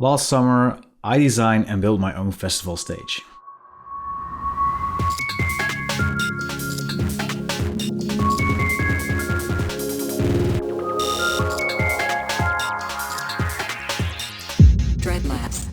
Last summer, I designed and built my own festival stage. Dreadlabs.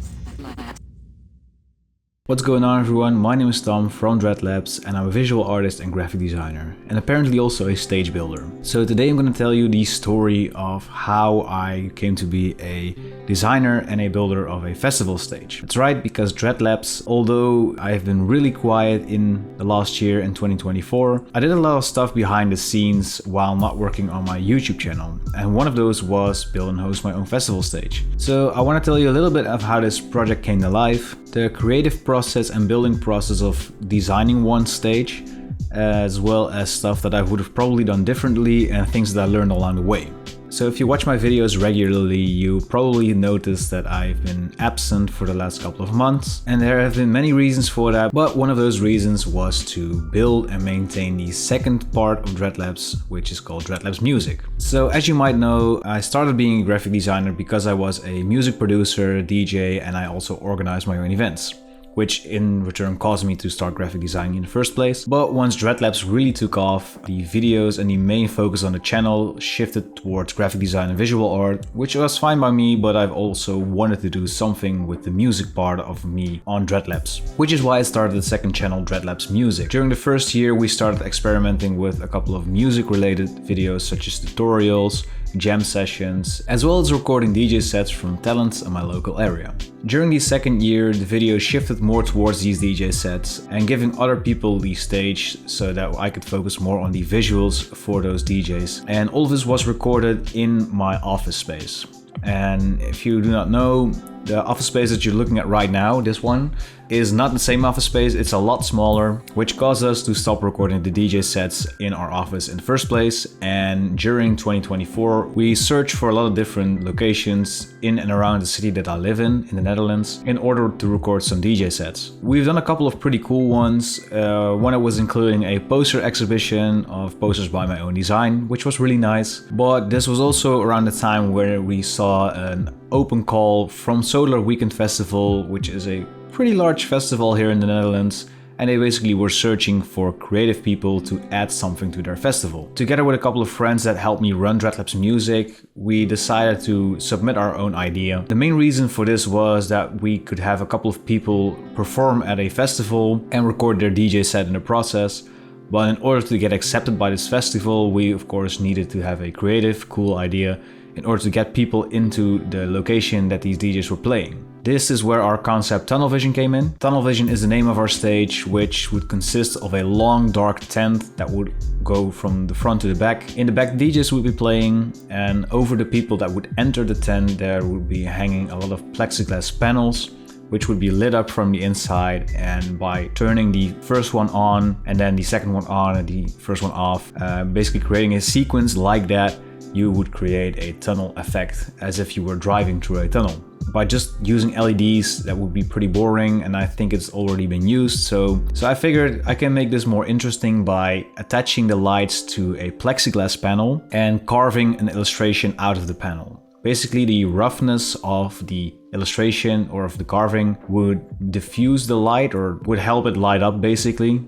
What's going on, everyone? My name is Tom from Dreadlabs and I'm a visual artist and graphic designer, and apparently also a stage builder. So today I'm going to tell you the story of how I came to be a designer and a builder of a festival stage. That's right, because Dreadlabs, although I've been really quiet in the last year in 2024, I did a lot of stuff behind the scenes while not working on my YouTube channel, and one of those was build and host my own festival stage. So I want to tell you a little bit of how this project came to life, the creative process and building process of designing one stage, as well as stuff that I would have probably done differently and things that I learned along the way. So if you watch my videos regularly, you probably noticed that I've been absent for the last couple of months, and there have been many reasons for that, but one of those reasons was to build and maintain the second part of Dreadlabs, which is called Dreadlabs Music. So as you might know, I started being a graphic designer because I was a music producer, DJ, and I also organized my own events, which in return caused me to start graphic designing in the first place. But once Dreadlabs really took off, the videos and the main focus on the channel shifted towards graphic design and visual art, which was fine by me, but I've also wanted to do something with the music part of me on Dreadlabs, which is why I started the second channel, Dreadlabs Music. During the first year, we started experimenting with a couple of music related videos such as tutorials, jam sessions, as well as recording DJ sets from talents in my local area. During the second year, the video shifted more towards these DJ sets and giving other people the stage so that I could focus more on the visuals for those DJs. And all of this was recorded in my office space. And if you do not know, the office space that you're looking at right now, this one, is not the same office space, it's a lot smaller, which caused us to stop recording the DJ sets in our office in the first place. And during 2024, we searched for a lot of different locations in and around the city that I live in the Netherlands, in order to record some DJ sets. We've done a couple of pretty cool ones. One that was including a poster exhibition of posters by my own design, which was really nice. But this was also around the time where we saw an open call from Solar Weekend Festival, which is a pretty large festival here in the Netherlands, and they basically were searching for creative people to add something to their festival. Together with a couple of friends that helped me run Dreadlabs Music, we decided to submit our own idea. The main reason for this was that we could have a couple of people perform at a festival and record their DJ set in the process. But in order to get accepted by this festival, we of course needed to have a creative, cool idea in order to get people into the location that these DJs were playing. This is where our concept Tunnelvision came in. Tunnelvision is the name of our stage, which would consist of a long dark tent that would go from the front to the back. In the back, DJs would be playing, and over the people that would enter the tent, there would be hanging a lot of plexiglass panels, which would be lit up from the inside, and by turning the first one on and then the second one on and the first one off, basically creating a sequence like that, you would create a tunnel effect as if you were driving through a tunnel. By just using LEDs, that would be pretty boring, and I think it's already been used, so I figured I can make this more interesting by attaching the lights to a plexiglass panel and carving an illustration out of the panel. Basically, the roughness of the illustration or of the carving would diffuse the light, or would help it light up basically.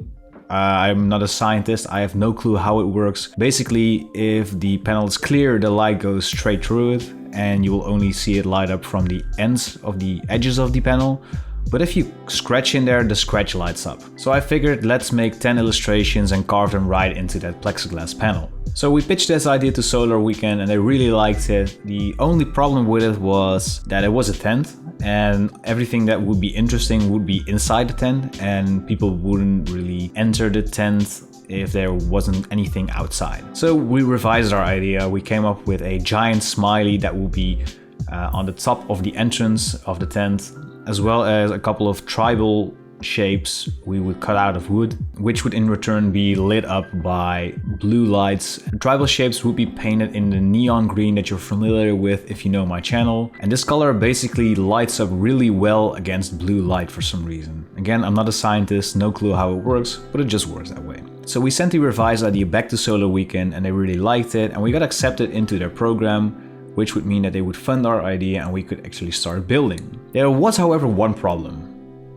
I'm not a scientist, I have no clue how it works. Basically, if the panel is clear, the light goes straight through it and you will only see it light up from the ends of the edges of the panel. But if you scratch in there, the scratch lights up. So I figured, let's make 10 illustrations and carve them right into that plexiglass panel. So we pitched this idea to Solar Weekend and they really liked it. The only problem with it was that it was a tent, and everything that would be interesting would be inside the tent, and people wouldn't really enter the tent if there wasn't anything outside. So we revised our idea. We came up with a giant smiley that would be on the top of the entrance of the tent, as well as a couple of tribal shapes we would cut out of wood, which would in return be lit up by blue lights. The tribal shapes would be painted in the neon green that you're familiar with if you know my channel, and this color basically lights up really well against blue light for some reason. Again, I'm not a scientist, no clue how it works, but it just works that way. So we sent the revised idea back to Solar Weekend and they really liked it, and we got accepted into their program, which would mean that they would fund our idea and we could actually start building. There was, however, one problem.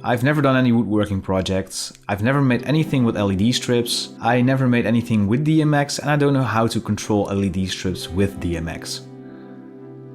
I've never done any woodworking projects, I've never made anything with LED strips, I never made anything with DMX, and I don't know how to control LED strips with DMX.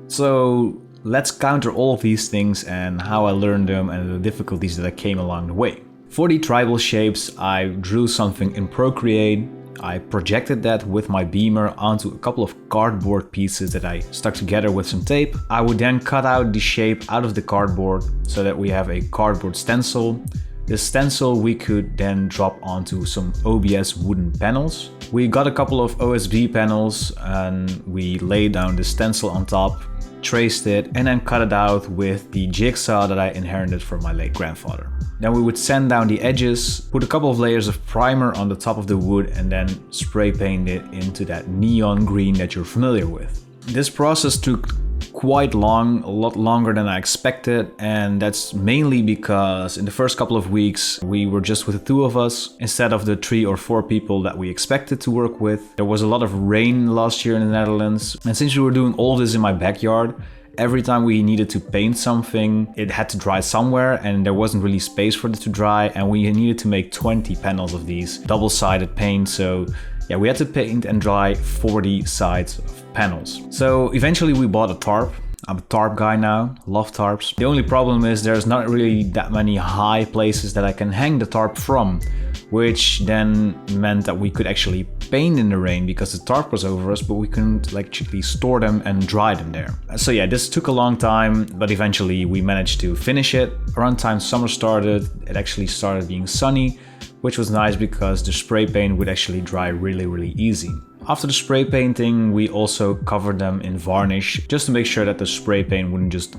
So let's counter all of these things and how I learned them and the difficulties that came along the way. For the tribal shapes, I drew something in Procreate. I projected that with my beamer onto a couple of cardboard pieces that I stuck together with some tape. I would then cut out the shape out of the cardboard so that we have a cardboard stencil. This stencil we could then drop onto some OBS wooden panels. We got a couple of OSB panels and we laid down the stencil on top, traced it, and then cut it out with the jigsaw that I inherited from my late grandfather. Then we would sand down the edges, put a couple of layers of primer on the top of the wood, and then spray paint it into that neon green that you're familiar with. This process took quite long, a lot longer than I expected, and that's mainly because in the first couple of weeks we were just with the two of us instead of the 3 or 4 people that we expected to work with. There was a lot of rain last year in the Netherlands, and since we were doing all this in my backyard, every time we needed to paint something, it had to dry somewhere and there wasn't really space for it to dry, and we needed to make 20 panels of these double-sided paint. So yeah, we had to paint and dry 40 sides of panels. So eventually we bought a tarp. I'm a tarp guy now, love tarps. The only problem is there's not really that many high places that I can hang the tarp from, which then meant that we could actually paint in the rain because the tarp was over us, but we couldn't actually store them and dry them there. So yeah, this took a long time, but eventually we managed to finish it. Around time summer started, it actually started being sunny, which was nice because the spray paint would actually dry really easy. After the spray painting, we also covered them in varnish just to make sure that the spray paint wouldn't just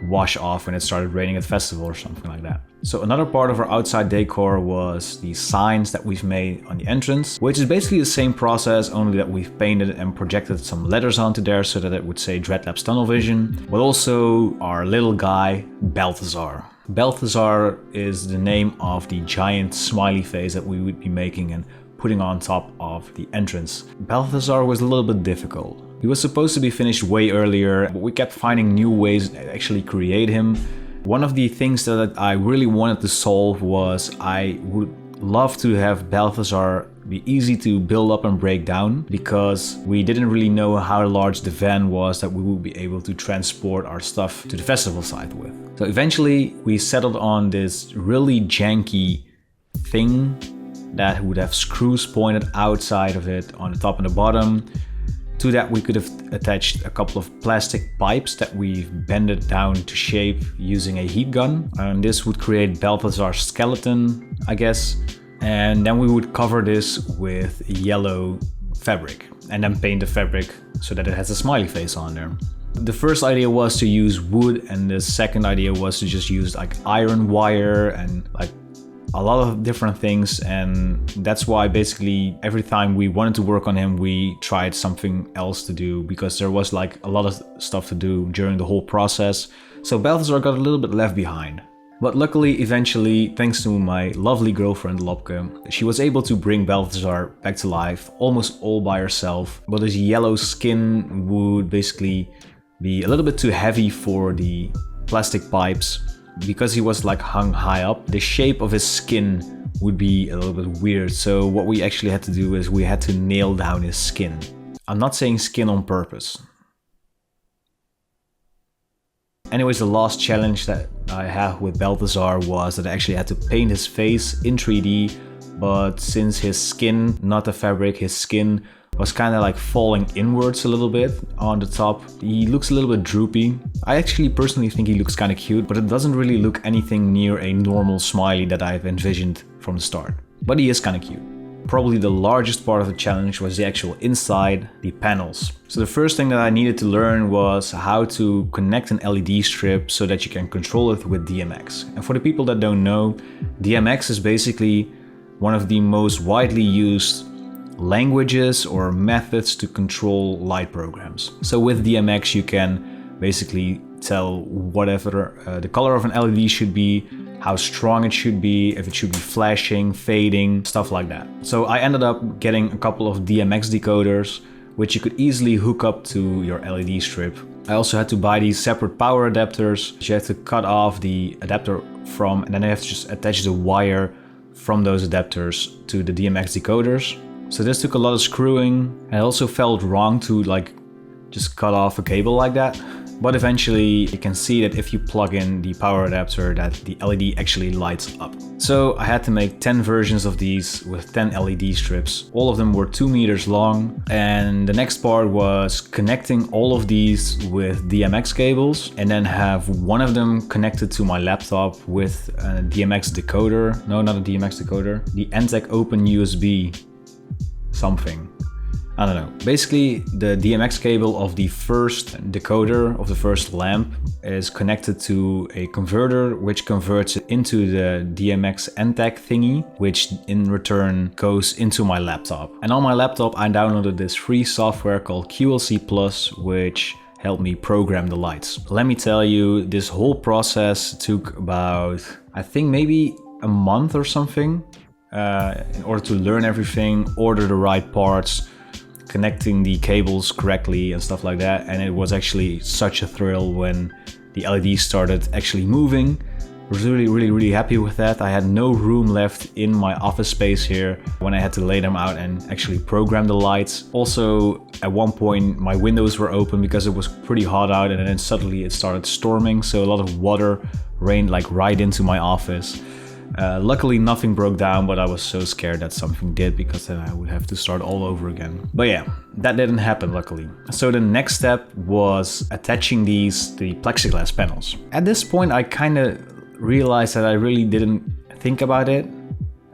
wash off when it started raining at festival or something like that. So another part of our outside decor was the signs that we've made on the entrance, which is basically the same process, only that we've painted and projected some letters onto there so that it would say Dreadlabs Tunnelvision, but also our little guy, Balthazar. Balthazar is the name of the giant smiley face that we would be making and putting on top of the entrance. Balthazar was a little bit difficult. He was supposed to be finished way earlier, but we kept finding new ways to actually create him. One of the things that I really wanted to solve was I would love to have Balthazar be easy to build up and break down, because we didn't really know how large the van was that we would be able to transport our stuff to the festival site with. So eventually we settled on this really janky thing that would have screws pointed outside of it on the top and the bottom. To that we could have attached a couple of plastic pipes that we've bended down to shape using a heat gun. And this would create Balthazar's skeleton, I guess. And then we would cover this with yellow fabric and then paint the fabric so that it has a smiley face on there. The first idea was to use wood, and the second idea was to just use like iron wire and like a lot of different things, and that's why basically every time we wanted to work on him we tried something else to do, because there was like a lot of stuff to do during the whole process. So Balthazar got a little bit left behind. But luckily, eventually, thanks to my lovely girlfriend Lopke, she was able to bring Balthazar back to life almost all by herself. But his yellow skin would basically be a little bit too heavy for the plastic pipes. Because he was like hung high up, the shape of his skin would be a little bit weird. So what we actually had to do is we had to nail down his skin. I'm not saying skin on purpose. Anyways, the last challenge that I have with Balthazar was that I actually had to paint his face in 3D, but since his skin, not the fabric, his skin was kind of like falling inwards a little bit on the top. He looks a little bit droopy. I actually personally think he looks kind of cute, but it doesn't really look anything near a normal smiley that I've envisioned from the start. But he is kind of cute. Probably the largest part of the challenge was the actual inside, the panels. So the first thing that I needed to learn was how to connect an LED strip so that you can control it with DMX. And for the people that don't know, DMX is basically one of the most widely used languages or methods to control light programs. So with DMX you can basically tell whatever the color of an LED should be, how strong it should be, if it should be flashing, fading, stuff like that. So I ended up getting a couple of DMX decoders which you could easily hook up to your LED strip. I also had to buy these separate power adapters. You have to cut off the adapter from, and then I have to just attach the wire from those adapters to the DMX decoders. So this took a lot of screwing. And it also felt wrong to like just cut off a cable like that. But eventually you can see that if you plug in the power adapter that the LED actually lights up. So I had to make 10 versions of these with 10 LED strips. All of them were 2 meters long. And the next part was connecting all of these with DMX cables and then have one of them connected to my laptop with a DMX decoder. No, not a DMX decoder. The NTEC Open USB something. I don't know. Basically, the DMX cable of the first decoder of the first lamp is connected to a converter, which converts it into the DMX NTEC thingy, which in return goes into my laptop. And on my laptop, I downloaded this free software called QLC Plus, which helped me program the lights. Let me tell you, this whole process took about, I think maybe a month or something, in order to learn everything, order the right parts, connecting the cables correctly and stuff like that. And it was actually such a thrill when the LEDs started actually moving. I was really happy with that. I had no room left in my office space here when I had to lay them out and actually program the lights. Also, at one point my windows were open because it was pretty hot out, and then suddenly it started storming, so a lot of water rained like right into my office. Luckily nothing broke down, but I was so scared that something did, because then I would have to start all over again. But yeah, that didn't happen luckily. So the next step was attaching these to the plexiglass panels. At this point I kind of realized that I really didn't think about it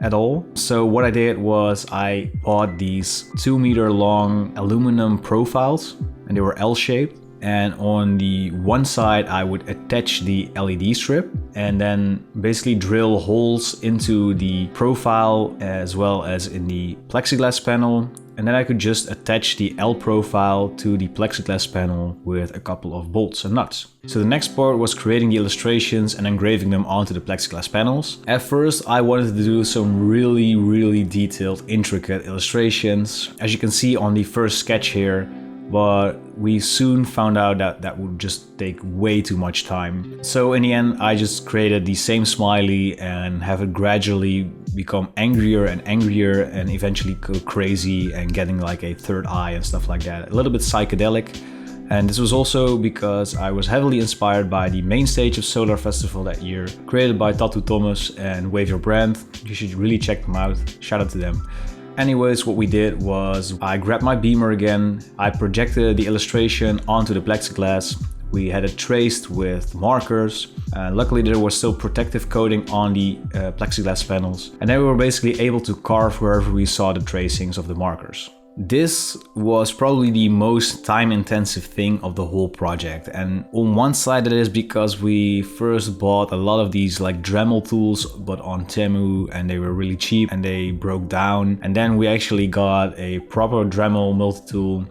at all. So what I did was I bought these 2 meter long aluminum profiles, and they were L-shaped. And on the one side I would attach the LED strip and then basically drill holes into the profile as well as in the plexiglass panel. And then I could just attach the L profile to the plexiglass panel with a couple of bolts and nuts. So the next part was creating the illustrations and engraving them onto the plexiglass panels. At first I wanted to do some really detailed, intricate illustrations, as you can see on the first sketch here. But we soon found out that that would just take way too much time. So in the end, I just created the same smiley and have it gradually become angrier and angrier and eventually go crazy and getting like a third eye and stuff like that. A little bit psychedelic. And this was also because I was heavily inspired by the main stage of Solar Festival that year, created by Tattoo Thomas and Wave Your Brand. You should really check them out. Shout out to them. Anyways, what we did was I grabbed my beamer again, I projected the illustration onto the plexiglass, we had it traced with markers, and luckily there was still protective coating on the plexiglass panels, and then we were basically able to carve wherever we saw the tracings of the markers. This was probably the most time-intensive thing of the whole project, and on one side it is because we first bought a lot of these like Dremel tools but on Temu, and they were really cheap and they broke down, and then we actually got a proper Dremel multi-tool,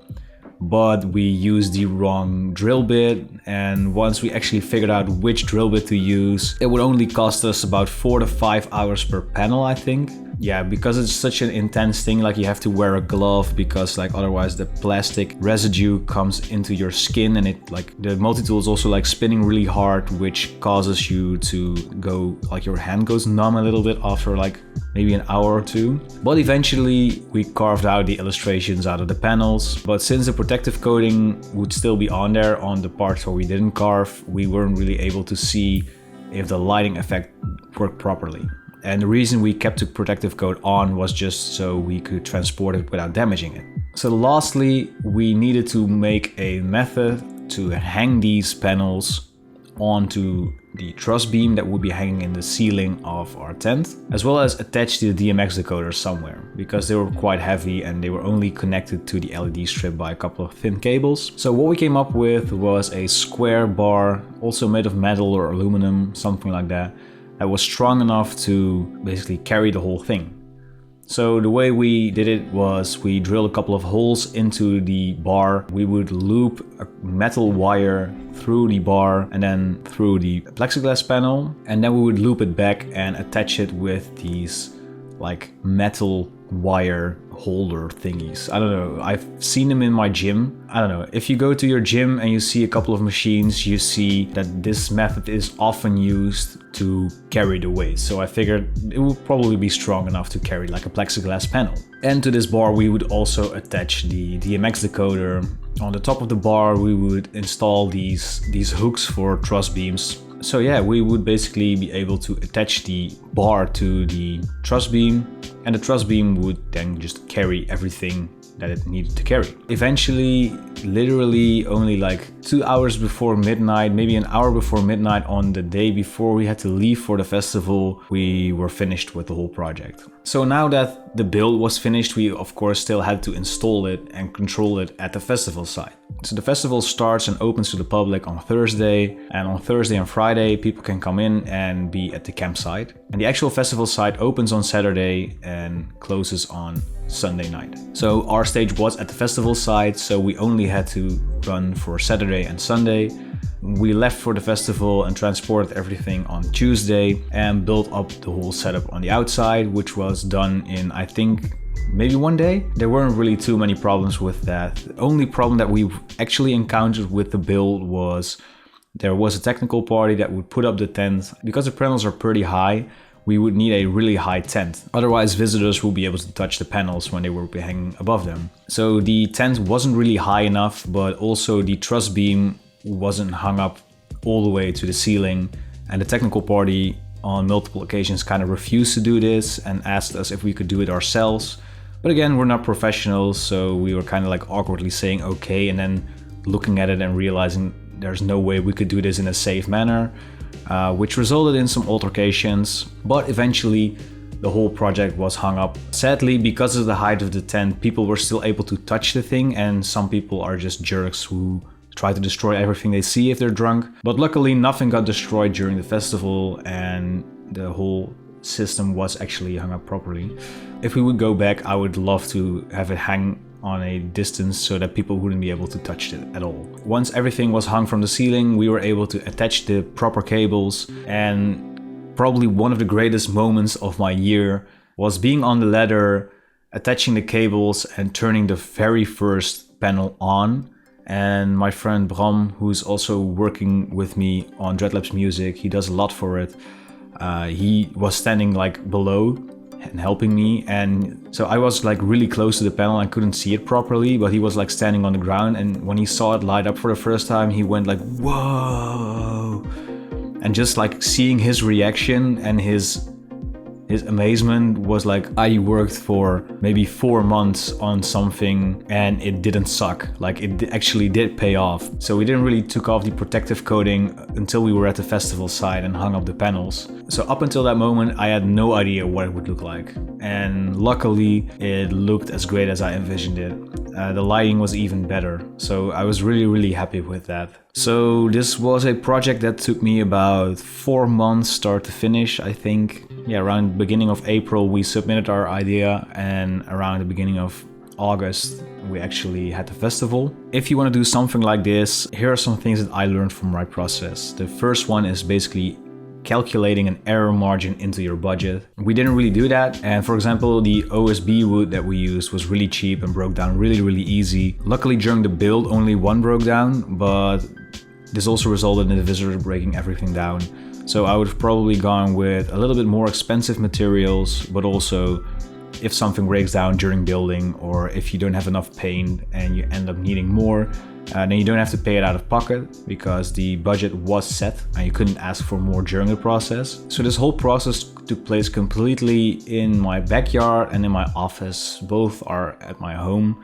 but we used the wrong drill bit, and once we actually figured out which drill bit to use, it would only cost us about 4 to 5 hours per panel, I think. Yeah, because it's such an intense thing, like you have to wear a glove because like otherwise the plastic residue comes into your skin, and it like the multi-tool is also like spinning really hard, which causes you to go like your hand goes numb a little bit after like maybe an hour or two. But eventually we carved out the illustrations out of the panels, but since the protective coating would still be on there on the parts where we didn't carve, we weren't really able to see if the lighting effect worked properly. And the reason we kept the protective coat on was just so we could transport it without damaging it. So lastly, we needed to make a method to hang these panels onto the truss beam that would be hanging in the ceiling of our tent, as well as attach to the DMX decoder somewhere, because they were quite heavy and they were only connected to the LED strip by a couple of thin cables. So what we came up with was a square bar, also made of metal or aluminum, something like that, that was strong enough to basically carry the whole thing. So the way we did it was we drilled a couple of holes into the bar. We would loop a metal wire through the bar and then through the plexiglass panel, and then we would loop it back and attach it with these like metal wire holder thingies. I don't know, I've seen them in my gym. I don't know, if you go to your gym and you see a couple of machines, you see that this method is often used to carry the weight. So I figured it would probably be strong enough to carry like a plexiglass panel. And to this bar we would also attach the DMX decoder. On the top of the bar we would install these hooks for truss beams. So yeah, we would basically be able to attach the bar to the truss beam, and the truss beam would then just carry everything that it needed to carry. Eventually, literally only like 2 hours before midnight, maybe an hour before midnight on the day before we had to leave for the festival, we were finished with the whole project. So now that the build was finished, we of course still had to install it and control it at the festival site. So the festival starts and opens to the public on Thursday, and on Thursday and Friday people can come in and be at the campsite. And the actual festival site opens on Saturday and closes on Sunday night. So our stage was at the festival site, so we only had to run for Saturday and Sunday. We left for the festival and transported everything on Tuesday and built up the whole setup on the outside, which was done in, I think, maybe 1 day. There weren't really too many problems with that. The only problem that we actually encountered with the build was there was a technical party that would put up the tent. Because the panels are pretty high, we would need a really high tent. Otherwise visitors will be able to touch the panels when they will be hanging above them. So the tent wasn't really high enough, but also the truss beam wasn't hung up all the way to the ceiling, and the technical party on multiple occasions kind of refused to do this and asked us if we could do it ourselves. But again, we're not professionals, so we were kind of like awkwardly saying okay, and then looking at it and realizing there's no way we could do this in a safe manner, which resulted in some altercations. But eventually the whole project was hung up. Sadly, because of the height of the tent, people were still able to touch the thing, and some people are just jerks who try to destroy everything they see if they're drunk. But luckily nothing got destroyed during the festival and the whole system was actually hung up properly. If we would go back, I would love to have it hang on a distance so that people wouldn't be able to touch it at all. Once everything was hung from the ceiling, we were able to attach the proper cables, and probably one of the greatest moments of my year was being on the ladder, attaching the cables and turning the very first panel on. And my friend Bram, who's also working with me on Dreadlabs music, he does a lot for it. He was standing like below and helping me, and so I was like really close to the panel. I couldn't see it properly, but he was like standing on the ground, and when he saw it light up for the first time, he went like, whoa. And just like seeing his reaction and his amazement was like, I worked for maybe 4 months on something and it didn't suck. Like it actually did pay off. So we didn't really took off the protective coating until we were at the festival site and hung up the panels. So up until that moment, I had no idea what it would look like. And luckily it looked as great as I envisioned it. The lighting was even better. So I was really happy with that. So this was a project that took me about 4 months start to finish, I think. Yeah, around the beginning of April we submitted our idea, and around the beginning of August we actually had the festival. If you want to do something like this, here are some things that I learned from my process. The first one is basically calculating an error margin into your budget. We didn't really do that, and for example the OSB wood that we used was really cheap and broke down really easy. Luckily during the build only one broke down, but this also resulted in the visitor breaking everything down. So I would have probably gone with a little bit more expensive materials, but also if something breaks down during building, or if you don't have enough paint and you end up needing more, then you don't have to pay it out of pocket because the budget was set and you couldn't ask for more during the process. So this whole process took place completely in my backyard and in my office. Both are at my home,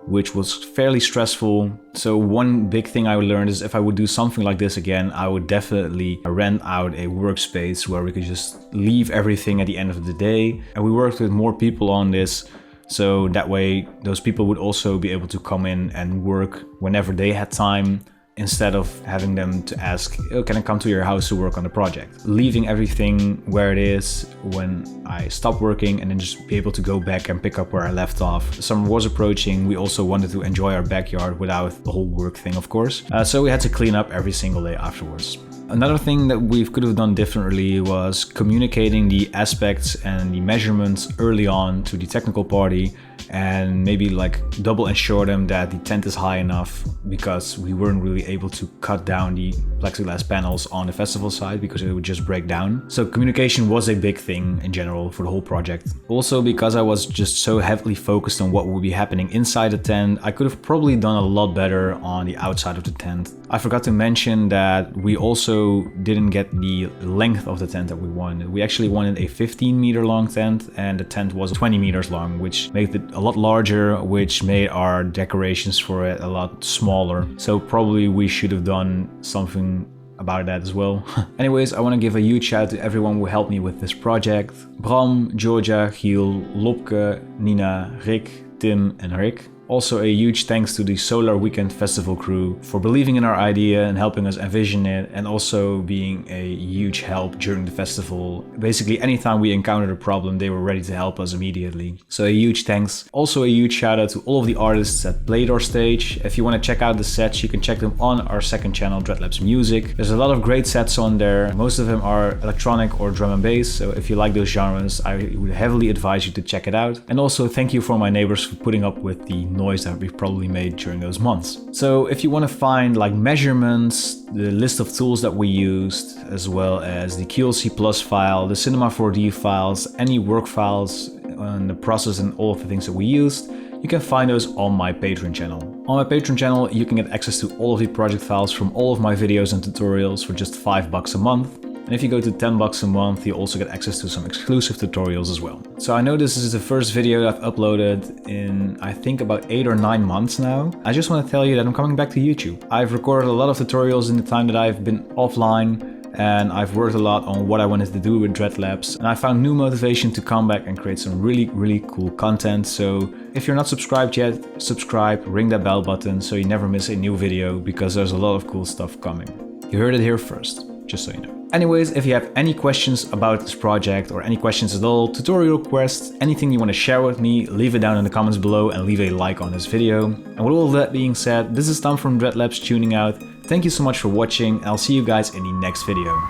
which was fairly stressful. So one big thing I learned is if I would do something like this again, I would definitely rent out a workspace where we could just leave everything at the end of the day. And we worked with more people on this, so that way those people would also be able to come in and work whenever they had time, instead of having them to ask, oh, can I come to your house to work on the project? Leaving everything where it is when I stop working, and then just be able to go back and pick up where I left off. Summer was approaching. We also wanted to enjoy our backyard without the whole work thing, of course. So we had to clean up every single day afterwards. Another thing that we could have done differently was communicating the aspects and the measurements early on to the technical party, and maybe like double ensure them that the tent is high enough, because we weren't really able to cut down the plexiglass panels on the festival side because it would just break down. So communication was a big thing in general for the whole project. Also, because I was just so heavily focused on what would be happening inside the tent, I could have probably done a lot better on the outside of the tent. I forgot to mention that we also didn't get the length of the tent that we wanted. We actually wanted a 15-meter long tent, and the tent was 20 meters long, which made it a lot larger, which made our decorations for it a lot smaller. So probably we should have done something about that as well. Anyways, I want to give a huge shout out to everyone who helped me with this project. Bram, Georgia, Giel, Lopke, Nina, Rick, Tim and Rick. Also a huge thanks to the Solar Weekend Festival crew for believing in our idea and helping us envision it, and also being a huge help during the festival. Basically anytime we encountered a problem, they were ready to help us immediately. So a huge thanks. Also a huge shout out to all of the artists that played our stage. If you want to check out the sets, you can check them on our second channel, Dreadlabs Music. There's a lot of great sets on there. Most of them are electronic or drum and bass, so if you like those genres, I would heavily advise you to check it out. And also thank you for my neighbors for putting up with the noise that we've probably made during those months. So if you want to find like measurements, the list of tools that we used, as well as the QLC Plus file, the Cinema 4D files, any work files on the process and all of the things that we used, you can find those on my Patreon channel. On my Patreon channel, you can get access to all of the project files from all of my videos and tutorials for just $5 a month. And if you go to $10 a month, you also get access to some exclusive tutorials as well. So I know this is the first video I've uploaded in, I think, about 8 or 9 months now. I just want to tell you that I'm coming back to YouTube. I've recorded a lot of tutorials in the time that I've been offline, and I've worked a lot on what I wanted to do with Dreadlabs, and I found new motivation to come back and create some really cool content. So if you're not subscribed yet, subscribe, ring that bell button so you never miss a new video, because there's a lot of cool stuff coming. You heard it here first, just so you know. Anyways, if you have any questions about this project or any questions at all, tutorial requests, anything you want to share with me, leave it down in the comments below and leave a like on this video. And with all that being said, this is Tom from Dreadlabs tuning out. Thank you so much for watching, and I'll see you guys in the next video.